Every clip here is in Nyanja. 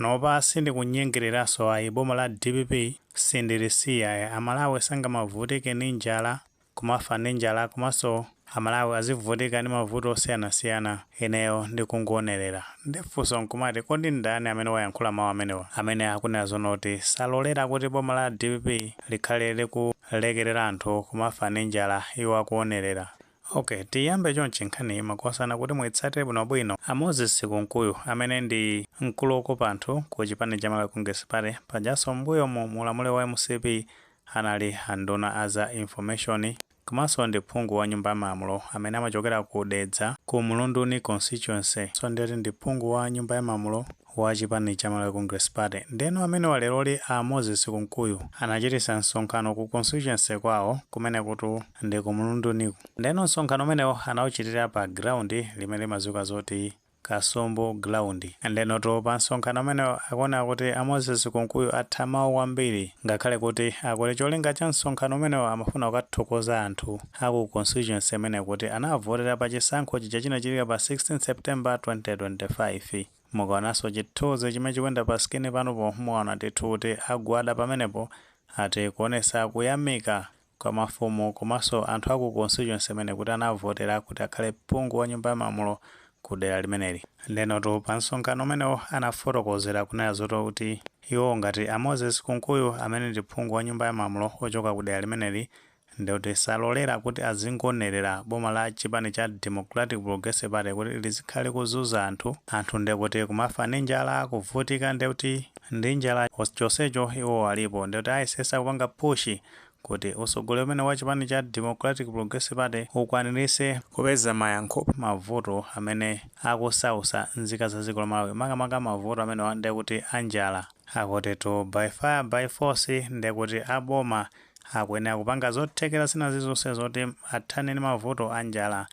panopa sindikunyengereraso ayi boma la DPP sindilisiya amalawi sangamavutike ndi njala kumafa ndi njala komanso amalawi azivutika ndi mavuto osiyanasiyana. Ineyo ndikungonerera ndifunso nkumati kodi ndani amene wayankhula mawu amenewa amene akunena zonoti salolera kuti boma la DPP likhale likulekerera anthu kumafa ndi njala iwo akuonerera. Okay, tiyambe chonchi nkhani makosana kuti muitsatire bwinobwino. A Moses Kunkuyu amene ndi mkulu wokopa anthu ku chipani cha Malawi Congress Party pajanso mbuyo mu mulamuliro wa MCP anali anduna aza information komanso ndi phungu wa nyumba ya malamulo amene amachokera ku Dedza ku Mulunduni constituency. So ndiyoti ndi phungu wa nyumba ya malamulo wa chipani cha Malawi Congress Party. Ndeno amene waleroli a Moses Kunkuyu anachitisa msonkhano ku constituency kwawo kumene kuti ndi ku Mulunduni. Ndeno msonkhano umenewo anawuchitira pa ground limene limadziwika zoti Kasombo ground. Ndeno to pa msonkhano umenewo akuona kuti a Moses Kunkuyu atha mawu kwambiri ngakhale kuti akuti cholinga cha msonkhano umenewo amafuna kukathokoza anthu aku constituency imene kuti anavotera pa chisankho chija chinachitika pa 16 September 2025. Mukaonanso chithunzi chimene chikuenda pa skini panopo muona ndithu kuti agwada pamenepo ati kuonesa kuyamika kwa mafumu komanso anthu aku constituency imene kuti anavotera kuti akhale phungu wa nyumba ya malamulo ku dera limeneli. Ndeno to pa msonkhano umenewo anafotokozera kunena zoto kuti iwo ngati a Moses Kunkuyu amene ndi phungu wa nyumba ya malamulo ochoka ku dera limeneli ndikuti salolera kuti azingonerera boma la chipani cha Democratic Progressive Party kuti lizikhale kuzuza anthu ndikuti kumafa ndi njala kuvutika ndikuti ndi njala chonsecho iwo alipo ndikuti ayesesa kupanga pushi kuti usogolero umene wa chipani cha Democratic Progressive Party ukwanirise kupeza mayankho mavuto amene akusausa nzika za dziko la Malawi makamaka mavuto amene ndikuti anjala akuti to by fire by force ndikuti aboma akuyenera kupanga zothekera zina zonse zoti athane ndi mavuto anjala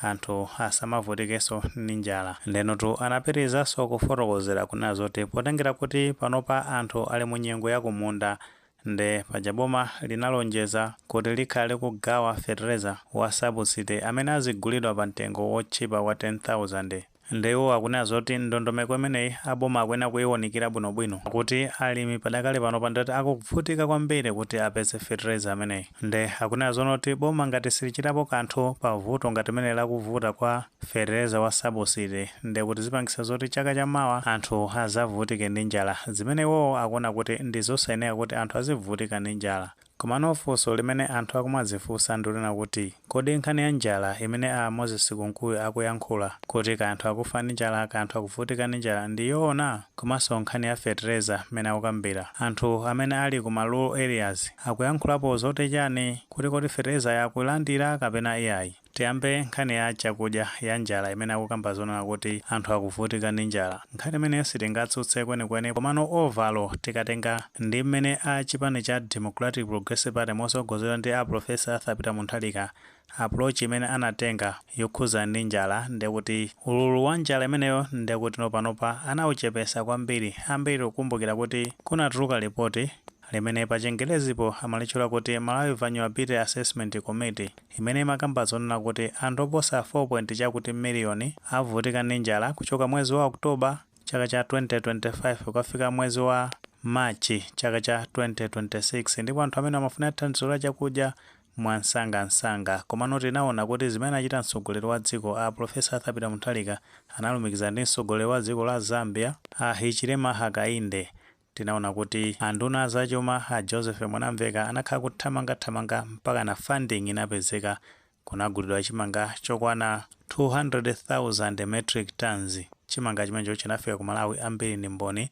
anthu asamavutikenso ndi njala. Ndeno to anapitirizanso kufotokozera kunena zoti potengera kuti panopa anthu ali mu nyengo ya kumunda nde paja boma linalonjeza kuti likhale kugawa fertilizer wa subsidy amene azigulidwa pa mtengo wotchipa wa 10,000. Ndewo akunena zoti ndondomeko imeneyi aboma akuyenera kuyiwunikira bwinobwino kuti alimi padakale panopa ndoti akuvutika kwambiri kuti apeze fertilizer ameneyi. Nde akunena zonoti boma ngati silichitapo kanthu pa vuto ngati imene lakuvuta kwa fertilizer wa subsidy nde kuti zipangisa zoti chaka chamawa anthu azavutike ndi njala zimene iwowo akuona kuti ndi zosayenera kuti anthu azivutika ndi njala. Komano funso limene anthu akumadzifunsa ndilina kuti kodi nkhani ya njala imene a Moses Kunkuyu akuyankhula kuti kanthu akufa ndi njala kanthu akuvutika ndi njala ndi yoona? Komanso nkhani ya fertilizer imene akukambira anthu amene ali ku rural areas akuyankhulapo zoti chani kuti kodi fertilizer yakulandira kapena iyayi? Tiyambe nkhani ya chakudya ya njala imene akukamba zonena kuti anthu akuvutika ndi njala. Nkhani imene sitingatsutse kwenikweni komano ovalo tikatenga ndi mmene a chipani cha Democratic Progressive Party mosogozera ndi a Professor Arthur Peter Mutharika approach imene anatenga yokhuza ndi njala ndekuti ululu wa njala imeneyo ndekuti nopanopa anauchepesa kwambiri ambiri kukumbukira kuti kunatuluka ripoti limene pa Chingerezipo amalitchula kuti Malawi Vulnerability Assessment Committee imene imakamba zonena kuti anthu oposa 4 miliyoni avutika ndi njala kuchoka mwezi wa Oktoba chaka cha 2025 kukafika mwezi wa Machi chaka cha 2026 ndipo anthu amene amafuna thandizo la chakudya mwansangansanga. Komano tinaona kuti zimene achita mtsogoleri wa dziko a Professor Arthur Peter Mutharika analumikiza ndi mtsogoleri wa dziko la Zambia a Hichilema Hakainde. Tinaona kuti anduna zachuma a Joseph Mwanamveka anakhala kuthamanga mpaka na funding inapezeka kunagulidwa chimanga chokwana 200,000 metric tons. Chimanga chimenecho chinafika ku Malawi ambiri ndi mboni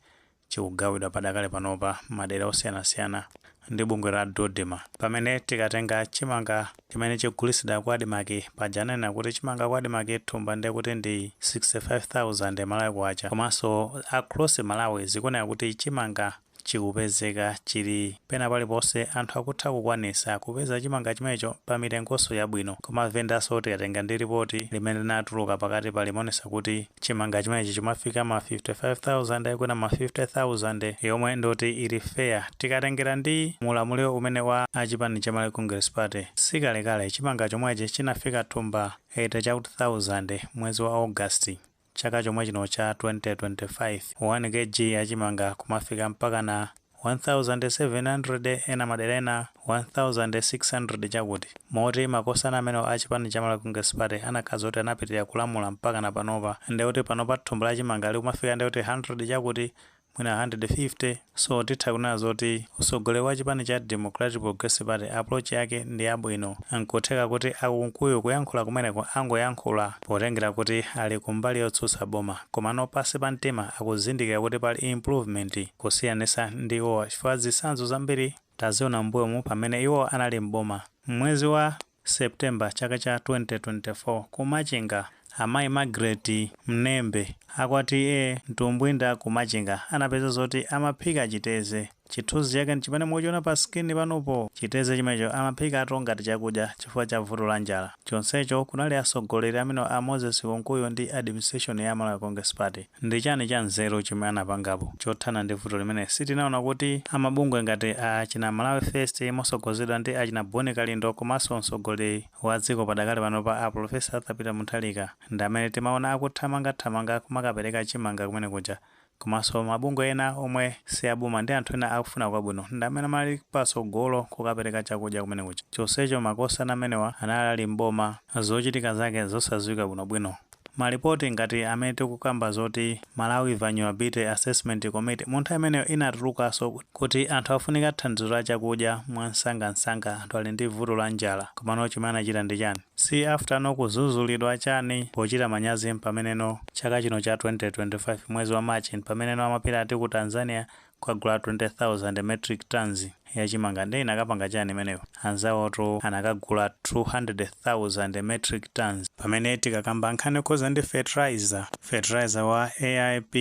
chikugawidwa padakale panopa madera osiyanasiyana ndi bungwe la Dodema. Pamene tikatenga chimanga chimene chikugulisidwa kwa adimaki pajanena kuti chimanga kwa adimaki thumba ndekuti ndi 65,000 Malawi kwacha. Komanso across Malawi zikuoneka kuti chimanga chikupezeka chili pena paliponse anthu akutha kukwanisa kupeza chimanga chimenecho pa mitengonso yabwino. Koma vendaso tikatenga ndi ripoti limene linatuluka pakati palimonesa kuti chimanga chimenechi chimafika ma 55,000 kwena ma 50,000 yomwe ndoti ili fair tikatengera ndi mulamuliro umene wa achipani cha Malawi Congress Party. Sikalekale chimanga chomwechi chinafika thumba 80,000 mwezi wa August chaka chomwe chino cha 2025. 1 kg achimanga kumafika mpaka na 1700 ena madera ena 1600 chakuti. Moti makosana amene achipani cha Malawi Congress Party anakhaza kuti anapitirira kulamula mpaka na panopa. Ndekuti panopa thumbo la chimanga likumafika ndekuti 100 chakuti mwina 150. So titha kunena zoti usogoleri wa chipani cha Democratic Progressive Party approach yake ndi yabwino. Nkutheka kuti akunkuyo kuyankhula kumeneko angoyankhula potengera kuti ali kumbali yotsutsa boma, komano pasi pa mtima akuzindikira kuti pali improvement kusiyanisa ndi iwo chifukwa zitsanzo zambiri taziona mbuyomu pamene iwo anali mboma. Mwezi wa September chaka cha 2024 kumachinga amayi Margaret Mnembe akwati mtumbwinda kumachinga anapeza zoti amaphika chiteze. Chithunzi chake chimene muchiona pa skini panopo, chiteze chimenecho amaphika atongati chakudya chifukwa cha vuto la njala. Chonsecho kunali asogoleri amene a Moses Wonkuyo ndi administration ya Malawi Congress Party. Ndi chani cha nzeru chimene anapangapo chothana ndi vuto limene sitinaona kuti amabungwe ngati achina Malawi First mosogozedwa ndi achina Boni Kalindo komanso msogoleri wa dziko padakali panopa a Professor Arthur Peter Mutharika ndi amene timaona akuthamangathamanga kumakapereka chimanga kumene kuja. Komanso mabungwe ena omwe siyaboma ndi anthu ena akufuna kwabwino ndi amene amali pasogolo kukapereka chakudya kumene kuja. Chonsecho makosana amenewa anali mboma, zochitika zake zosadziwika bwinobwino. Malipoti ngati amene tikukamba zoti Malawi Vulnerability Assessment Committee munthu ameneyo inatulukanso kuti anthu afunika thandizo la chakudya mwansangansanga anthu ali ndi vuto la njala. Komano chimene anachita ndi chani? Si after kuzuzulidwa chani pochita manyazi pameneno chaka chino cha 2025 mwezi wa Machi pameneno amapita ati ku Tanzania kwagula 20,000 metric tons ya chimanga. Ndi inakapanga chani imeneyo? Anzawoto anakagula 200,000 metric tons. Pamene tikakamba nkhani koza ndi fertilizer wa AIP,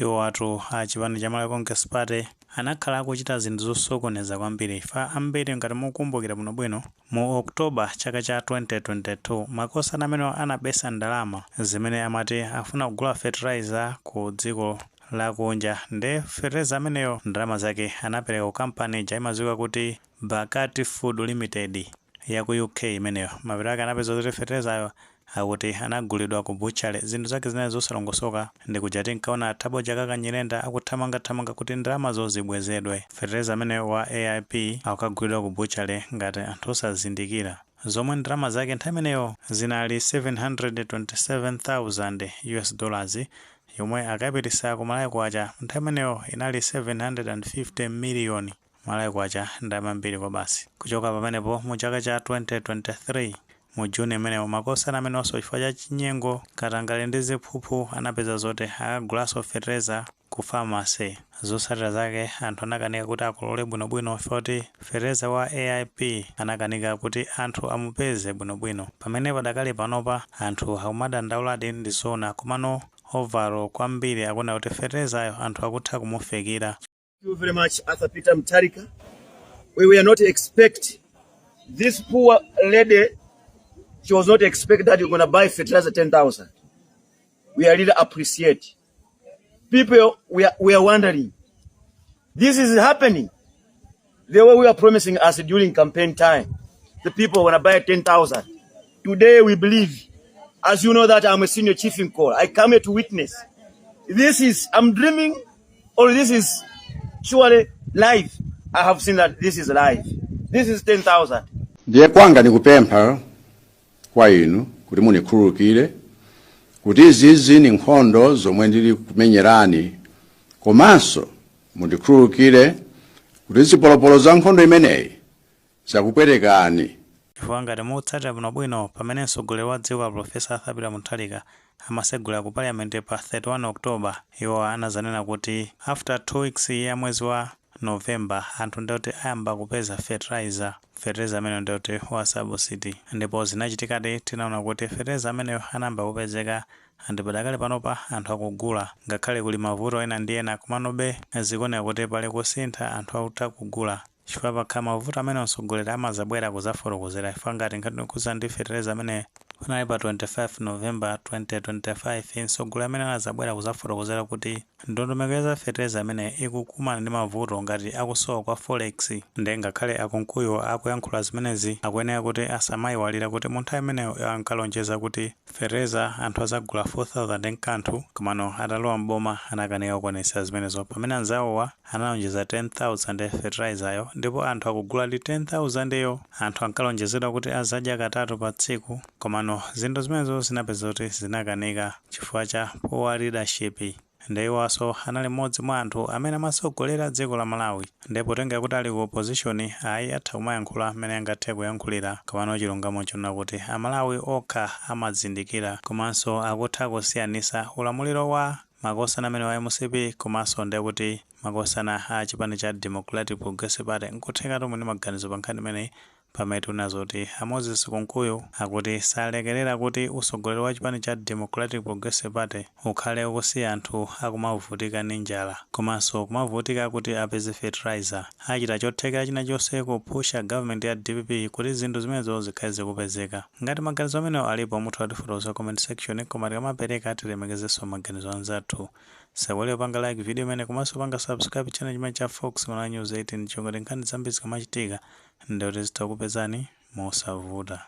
iwo watu achipani cha Malawi Congress Party anakhala akuchita zinthu zosokoneza kwambiri. Ifa ambiri ngati mukumbukira bwinobwino mu Oktoba chaka cha 2022 makosana amene anabesa ndalama zimene amati afuna kugula fertilizer ku dziko la kunja. Nde fertilizer ameneyo ndalama zake anapereka ku kampani imadziwika kuti Bakati Food Limited ya ku UK imeneyo. Mapiro ake anapeza kuti fertilizer akuti anagulidwa ku butchery. Zinthu zake zinali zosalongosoka ndi kujati nkaona Thabo Chakaka Nyirenda akuthamangathamanga kuti ndalama zozibwezedwe. Fertilizer amene wa AIP akagulidwa ku butchery ngati anthu osazindikira zomwe ndalama zake nthawi imeneyo zinali $727,000 yomwe akapitisa ku Malawi kwacha nthawi imeneyo inali 750 million Malawi kwacha ndalama mbiri kwa basi. Kuchoka pamenepo mu chaka cha 2023 mu Juni imeneyo makosana amenenso chifukwa cha chinyengo katangale ndi ziphuphu anapeza zoti akagulaso fertilizer ku pharmacy. Zotsatira zake anthu anakanika kuti akolole bwinobwino foti fertilizer wa AIP anakanika kuti anthu amupeze bwinobwino. Pamene padakali panopa anthu akumadandauladi ndi zona komano overall kwambiri akuna kuti fertilizer anthu akutha kumufekera. Thank you very much, Arthur Peter Mutharika. We were not expect this poor lady. She was not expect that you're going to buy fertilizer 10,000. We really appreciate. People, we are wondering. This is happening. The way we are promising us during campaign time. The people want to buy 10,000. Today we believe, as you know that I'm a senior chief in corps. I come here to witness. This is, I'm dreaming, or this is surely live. I have seen that this is live. This is 10,000. Ndiye kwanga nikupempha kwa inu kuti munikhululukire kuti izi ni nkhondo zomwe ndili kumenyerani, komanso mundikhululukire kuti zipolopolo za nkhondo imeneyi zakupwetekani. Chifukwa ngati mutsatira bwinobwino pamene mtsogoleri wa dziko Professor Arthur Peter Mutharika amasegula ku parliament pa 31 October, iwo anazanena kuti after 2 weeks ya mwezi wa November anthu ndoti ayamba kupeza fertilizer amene ndoti wa Sabo City. Ndipo zinachitikadi tinaona kuti fertilizer amene anamba kupezeka andi padakali panopa anthu akugula ngakhale kuli mavuto ena ndi ena komanobe zikuoneka kuti pali kusintha anthu akutha kugula. Chifukwa pakhala mavuto amene mtsogoleri amazabwera kuzafotokozera. Chifukwa ngati nkhani kuza ndi fertilizer amene unali pa 25 November 2025 mtsogoleri amene azabwera kuzafotokozera kuti ndondomeko ya fertilizer amene ikukumana ndi mavuto ngati akusowa kwa forex ndi ngakhale akunkuyo akuyankhula zimenezi akuyenera kuti asamayiwalira kuti mu nthawi imeneyo ankalonjeza kuti fertilizer anthu azagula 4,000 nkanthu komano atalowa mboma anakanika kuonesa zimenezo pamene anzawowa analonjeza 10,000 fertilizer ndipo anthu akugula ndi 10,000 yo anthu ankalonjezedwa kuti azadya katatu pa tsiku komano zinthu zimenezo zinapeza kuti zinakanika chifukwa cha poor leadership ndeiwaso anali mmodzi mwa anthu amene amatsogolera dziko la Malawi ndipo tenga kuti ali ku opposition ayi atha kumayankhula amene angathe kuyankhulira komano chilungamo chona kuti Amalawi okha amazindikira komanso akutha kusiyanisa ulamuliro wa makosana amene wa MCP komanso ndi kuti makosana a chipani cha Democratic Progressive Party nkutheka tomwe ndi maganizo pa nkhani imene pametu nazoti Moses Kunkuyu akuti salekerera kuti usogoleri wa chipani cha Democratic Progressive Party ukhale ukusiya anthu akumavutika ndi njala komanso kumavutika kuti apeze fertilizer achita chothekera china chonse kupusha government ya DPP kuti zinthu zimenezo zikhale zikupezeka ngati maganizo amenewo alipo muthu atifotokoza comment section koma tikamapereka tilemekezenso maganizo anzathu sewele panga like video imene komanso panga subscribe channel chimene cha Fox Malawi News 18 chongoti nkhani zambiri zikamachitika ndio zitakupezani mosavuta.